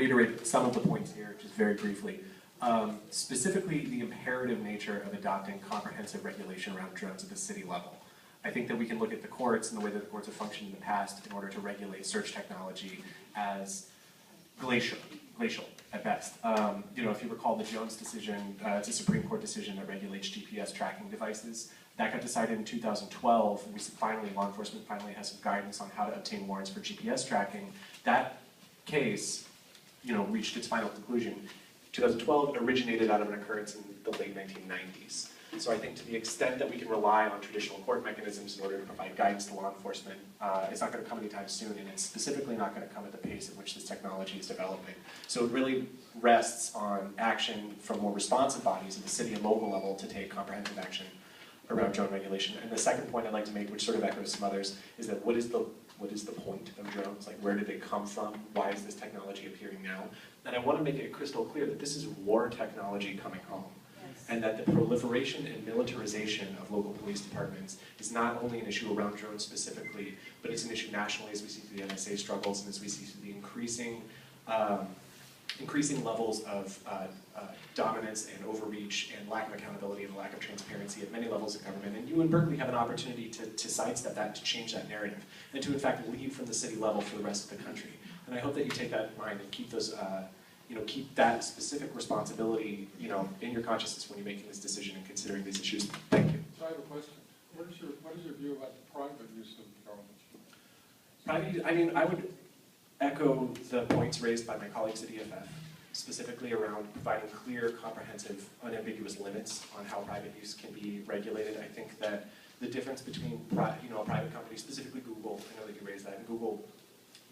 reiterate some of the points here, just very briefly. Specifically, the imperative nature of adopting comprehensive regulation around drones at the city level. I think that we can look at the courts and the way that the courts have functioned in the past in order to regulate search technology as glacial at best. If you recall the Jones decision, it's a Supreme Court decision that regulates GPS tracking devices. That got decided in 2012, and law enforcement finally has some guidance on how to obtain warrants for GPS tracking. That case, reached its final conclusion. 2012 originated out of an occurrence in the late 1990s. So I think to the extent that we can rely on traditional court mechanisms in order to provide guidance to law enforcement, it's not going to come anytime soon, and it's specifically not going to come at the pace at which this technology is developing. So it really rests on action from more responsive bodies at the city and local level to take comprehensive action around drone regulation. And the second point I'd like to make, which sort of echoes some others, is that what is the point of drones? Like, where did they come from? Why is this technology appearing now? And I want to make it crystal clear that this is war technology coming home. And that the proliferation and militarization of local police departments is not only an issue around drones specifically, but it's an issue nationally as we see through the NSA struggles and as we see through the increasing levels of dominance and overreach and lack of accountability and lack of transparency at many levels of government. And you in Berkeley have an opportunity to sidestep that, to change that narrative, and to in fact lead from the city level for the rest of the country. And I hope that you take that in mind and keep those keep that specific responsibility, in your consciousness when you're making this decision and considering these issues. Thank you. So I have a question. What is your view about the private use of drones? Private, I would echo the points raised by my colleagues at EFF, specifically around providing clear, comprehensive, unambiguous limits on how private use can be regulated. I think that the difference between, a private company, specifically Google, I know that you raised that, and Google,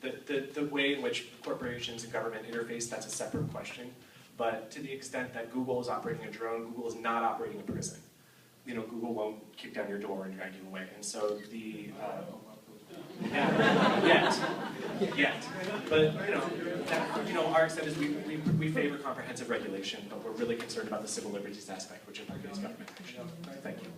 the way in which corporations and government interface, that's a separate question. But to the extent that Google is operating a drone, Google is not operating a prison. Google won't kick down your door and drag you away. And so yet. But our extent is we favor comprehensive regulation, but we're really concerned about the civil liberties aspect, which in Berkeley is government action. Thank you.